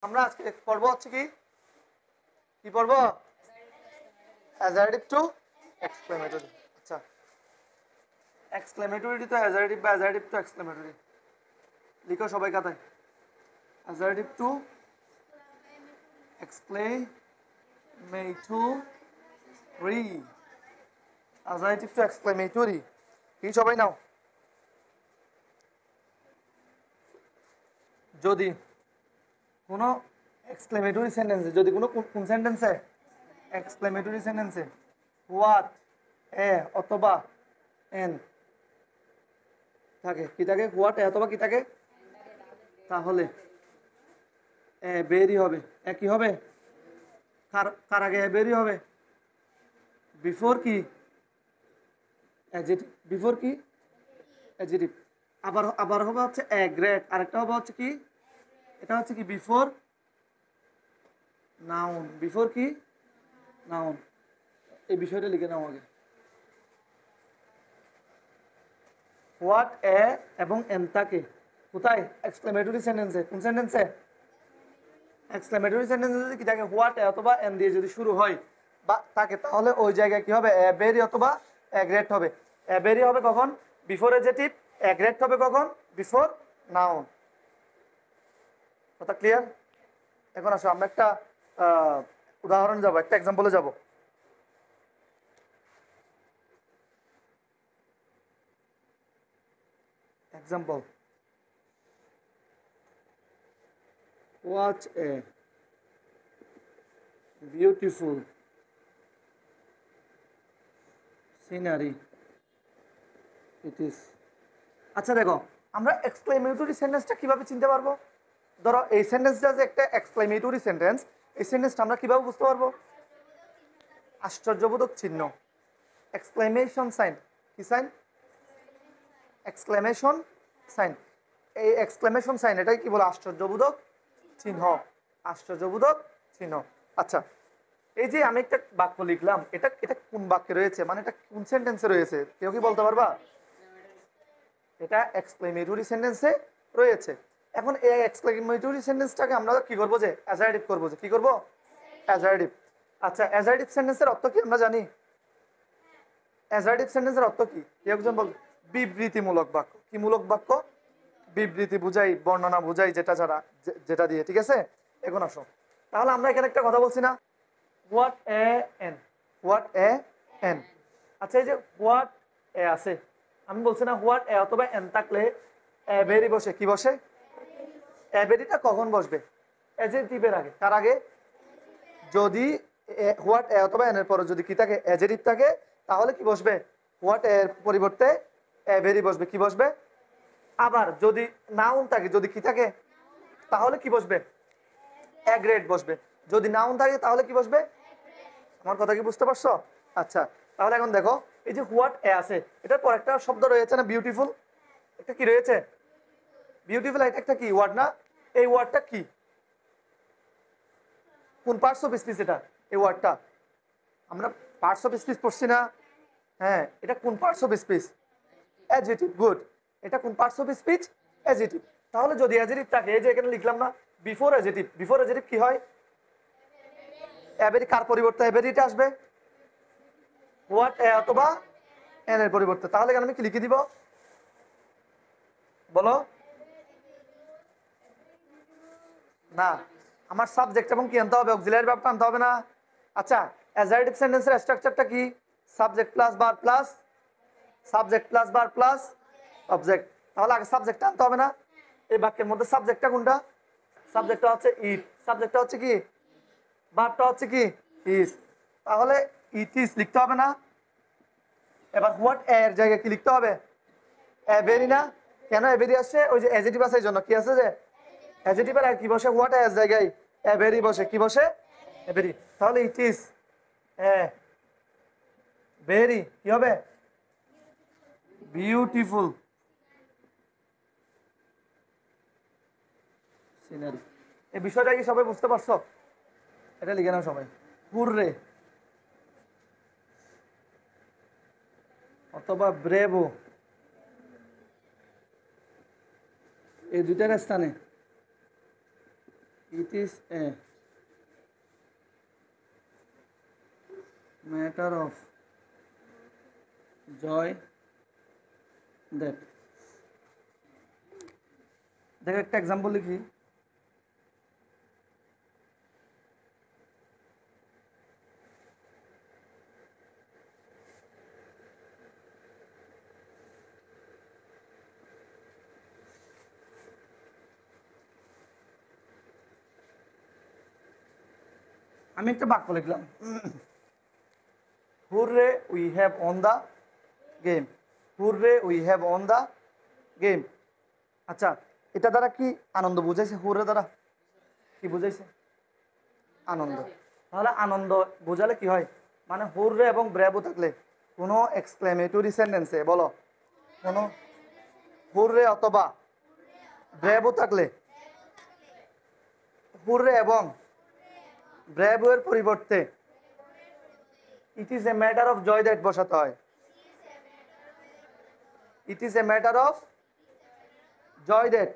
আমরা আজকে পড়বো হচ্ছে কি পড়বো? অ্যাজারটিভ টু এক্সক্লেমেটরি। আচ্ছা, এক্সক্লেমেটরি টু অ্যাজারটিভ বা অ্যাজারটিভ টু এক্সক্লেমেটরি লিখো সবাই খাতায়। অ্যাজারটিভ টু এক্সক্লেমেটরি, অ্যাজারটিভ টু এক্সক্লেমেটরি কি সবাই নাও। যদি কোনো এক্সক্লেমেটরি সেন্টেন্সে, যদি কোনো কোন সেন্টেন্সে, এক্সক্লেমেটরি সেন্টেন্সে হোয়াট, এ অথবা এন থাকে, কি থাকে? হোয়াট, এ অথবা কি থাকে? তাহলে এ বেরি হবে। এ কি হবে? কার আগে এ বেরি হবে? বিফোর কি? অ্যাডজেক্টিভ। বিফোর কি? অ্যাডজেক্টিভ। আবার হবে হচ্ছে এ গ্রেট। আরেকটা হবে হচ্ছে কি? এটা হচ্ছে কি? Before noun. বিফোর কি? নাউন। এই বিষয়টা লিখে নাও আগে। হোয়াট, এ এবং এন থাকে কোথায়? এক্সক্লেমেটরি সেন্টেন্সে। কোন সেন্টেন্সে? এক্সক্লেমেটরি সেন্টেন্সে যদি কি থাকে? হোয়াট, এ অথবা এন দিয়ে যদি শুরু হয় বা থাকে, তাহলে ওই জায়গায় কি হবে? এ ভেরি অথবা এ গ্রেট হবে। এ ভেরি হবে কখন? Before adjective. এ গ্রেট হবে কখন? Before noun. কথা ক্লিয়ার? এখন আসো আমরা একটা উদাহরণ যাব, একটা এক্সাম্পলে যাব। Example, watch a beautiful scenery it is. আচ্ছা দেখো, আমরা এক্সক্লেমেটরি সেন্টেন্সটা কিভাবে চিনতে পারবো? ধরো এই সেন্টেন্সটা যে একটা এক্সক্লেমেটরি সেন্টেন্স, এই সেন্টেন্সটা আমরা কিভাবে বুঝতে পারবো? আশ্চর্যবোধক চিহ্ন, এক্সক্লেমেশন সাইন। কি সাইন? Exclamation sign. এই এক্সক্লেমেশন সাইন এটাই কি বলে? আশ্চর্যবোধক চিহ্ন। আশ্চর্যবোধক চিহ্ন। আচ্ছা, এই যে আমি একটা বাক্য লিখলাম, এটা এটা কোন বাক্যে রয়েছে, মানে এটা কোন সেন্টেন্সে রয়েছে? কেউ কি বলতে পারবা? এটা এক্সক্লেমেটরি সেন্টেন্সে রয়েছে। এখন এই এক্সক্লেমেটরি সেন্টেন্সটাকে আমরা কি করবো? যে অ্যাজারটিভ করবো। যে কি করবো? অ্যাজারটিভ। আচ্ছা, অ্যাজারটিভ সেন্টেন্সের অর্থ কি আমরা জানি? অ্যাজারটিভ সেন্টেন্সের অর্থ কি? কেউ একজন বল। বিবৃতিমূলক বাক্য। কি মূলক বাক্য? বিবৃতি বুঝাই, বর্ণনা বুঝাই, যেটা দিয়ে। ঠিক আছে, এখন আসো, তাহলে আমরা এখানে একটা কথা বলছি না, what A N. What A N. আচ্ছা, এই যে হোয়াট এ আছে, আমি বলছি না হোয়াট এ অথবা এন থাকলে এ ভেরি বসে। কি বসে? এ ভেরিটা কখন বসবে? অ্যাডজেক্টিভের আগে। কার আগে? যদি হোয়াট এ অথবা এন এর পরে যদি কি থাকে? অ্যাডজেক্টিভ থাকে, তাহলে কি বসবে? হোয়াট এর পরিবর্তে এ ভেরি বসবে। কি বসবে? আবার যদি নাউন থাকে, যদি কি থাকে, তাহলে কি বসবে? এ গ্রেড বসবে। যদি নাউন থাকে তাহলে কি বসবে? আমার কথা কি বুঝতে পারছো? আচ্ছা, তাহলে এখন দেখো, এই যে হোয়াট এ আছে, এটার পর একটা শব্দ রয়েছে না, বিউটিফুল। একটা কি রয়েছে? বিউটিফুল। এটা একটা কি ওয়ার্ড না? এই ওয়ার্ডটা কি? কোন পার্টস অফ স্পিচ এটা? এই ওয়ার্ডটা আমরা পার্টস অফ স্পিচ পড়ছি না? হ্যাঁ, এটা কোন parts of speech? Adjective. Good. এটা কোন পার্টস অফ স্পিচ? অ্যাডজেক্টিভ। তাহলে যদি অ্যাডজেক্টিভ থাকে, এই যে এখানে লিখলাম না, বিফোর অ্যাডজেক্টিভ। বিফোর অ্যাডজেক্টিভ কি হয়? এভেরি। কার পরিবর্তে এভেরিটা আসবে? হোয়াট এ অথবা এন এর পরিবর্তে। তাহলে এখানে আমি কি লিখে দিব? বলো। না, আমার সাবজেক্ট এবং কি আনতে হবে? অক্সিলারি ভার্বটা আনতে হবে না? আচ্ছা, অ্যাজারটিভ সেন্টেন্সের স্ট্রাকচারটা কি? Subject plus verb plus subject plus verb plus object. তাহলে আগে সাবজেক্টটা আনতে হবে না? এই বাক্যের মধ্যে সাবজেক্টটা কোনটা? সাবজেক্টটা হচ্ছে ইট। সাবজেক্টটা হচ্ছে কি? ভার্বটা হচ্ছে কি? ইজ। তাহলে ইট ইজ লিখতে হবে না? এবার হোয়াট এর জায়গায় কি লিখতে হবে? এভেরি না? কেন এভেরি আসছে? ওই যে অ্যাডজেক্টিভ আছে, এই জন্য। কি আছে? যে অ্যাডজেক্টিভ এর কি বসে? হোয়াট এর জায়গায় এভেরি বসে। কি বসে? এভেরি। তাহলে ইট ইজ এ ভেরি কি হবে? Beautiful scenery. এই বিষয়টা কি সবাই বুঝতে পারছো? এটা লিখে নাও সবাই। হুররে অথবা ব্রেভো, এই দুইটার স্থানে it is a matter of joy that. দেখো একটা এক্সাম্পল লিখি। আমি একটা বাক্য লিখলাম, hurray we have won the game. Hurray we have won the game. আচ্ছা, এটা দ্বারা কি আনন্দ বুঝাইছে? হুররে দ্বারা কি বুঝাইছে? আনন্দ। তাহলে আনন্দ বোঝালে কি হয়? মানে হুররে এবং ব্রেভো থাকলে কোনো এক্সক্লেমেটরি সেন্টেন্সে বলো, কোনো হুররে অথবা ব্রেভো থাকলে হুররে এবং ব্রেভো এর পরিবর্তে it is a matter of joy that বসাতে হয়। It is a matter of joy that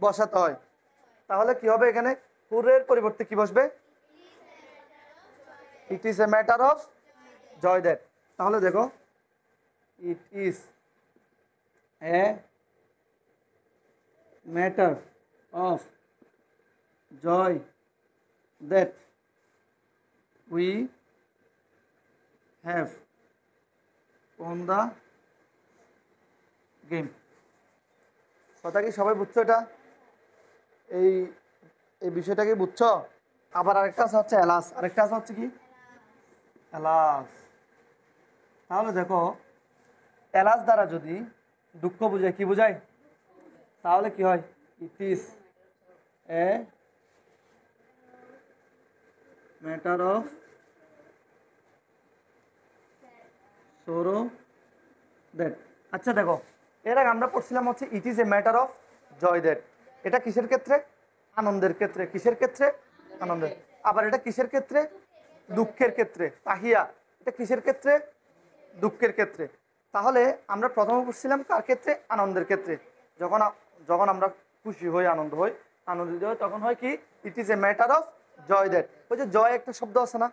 বসাতে হয়। তাহলে কি হবে এখানে? হুররের পরিবর্তে কি বসবে? It is a matter of joy that. তাহলে দেখো, it is a matter of joy that we have won the game. কথা কি সবাই বুঝছো? এটা এই এই বিষয়টা কি বুঝছো? আবার আরেকটা আছে হচ্ছে এলাস, আরেকটা আছে হচ্ছে কি এলাস। তাহলে দেখো, এলাস দ্বারা যদি দুঃখ বোঝায়, কি বোঝায়? তাহলে কি হয়? It is a matter of sorrow that. আচ্ছা দেখো, এর আগে আমরা পড়ছিলাম হচ্ছে it is a matter of joy that. এটা কিসের ক্ষেত্রে? আনন্দের ক্ষেত্রে। কিসের ক্ষেত্রে? আনন্দের। আবার এটা কিসের ক্ষেত্রে? দুঃখের ক্ষেত্রে। তাহিয়া, এটা কিসের ক্ষেত্রে? দুঃখের ক্ষেত্রে। তাহলে আমরা প্রথমে পড়ছিলাম কার ক্ষেত্রে? আনন্দের ক্ষেত্রে। যখন যখন আমরা খুশি হই, আনন্দ হই, আনন্দিত হই, তখন হয় কি? It is a matter of joy that. ওই যে জয় একটা শব্দ আছে না,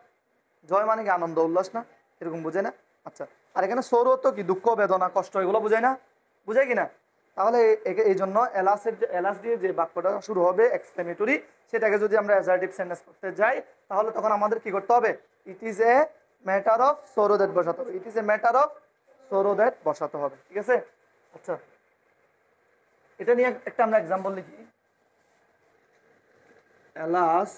জয় মানে কি আনন্দ উল্লাস না? এরকম বোঝায় না? আচ্ছা, আর এখানে সৌর তো কি দুঃখ বেদনা কষ্ট, এগুলো বোঝায় না? বুঝায় কিনা? তাহলে এই জন্য এলাসের এলাস দিয়ে যে বাক্যটা শুরু হবে এক্সক্লেমেটরি, সেটাকে যদি আমরা অ্যাসার্টিভ সেন্টেন্স করতে যাই, তাহলে তখন আমাদের কি করতে হবে? It is a matter of sorrow that বসাতে হবে। It is a matter of sorrow that বসাতে হবে। ঠিক আছে? আচ্ছা, এটা নিয়ে একটা আমরা এক্সাম্পল লিখি। Alas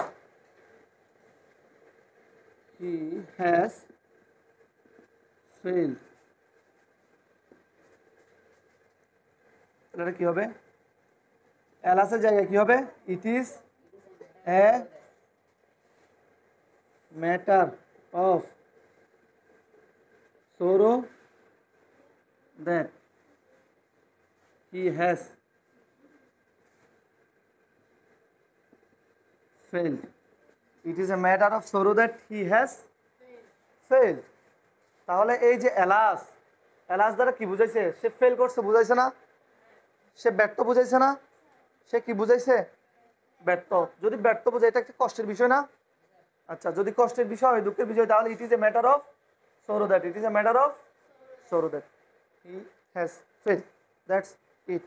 he has failed. এটা কি হবে? এলাসের জায়গায় কি হবে? It is a matter of sorrow that he has failed. It is a matter of sorrow that he has failed. তাহলে এই যে এলাস, এলাস দ্বারা কি বুঝাইছে? সে ফেল করছে বুঝাইছে না? সে ব্যর্থ বুঝাইছে না? সে কি বুঝাইছে? ব্যর্থ। যদি ব্যর্থ বোঝায়, এটা একটা কষ্টের বিষয় না? আচ্ছা, যদি কষ্টের বিষয় হয়, দুঃখের বিষয়, তাহলে ইট is a matter of sorrow that. It is a matter of sorrow that he has fail. That's it.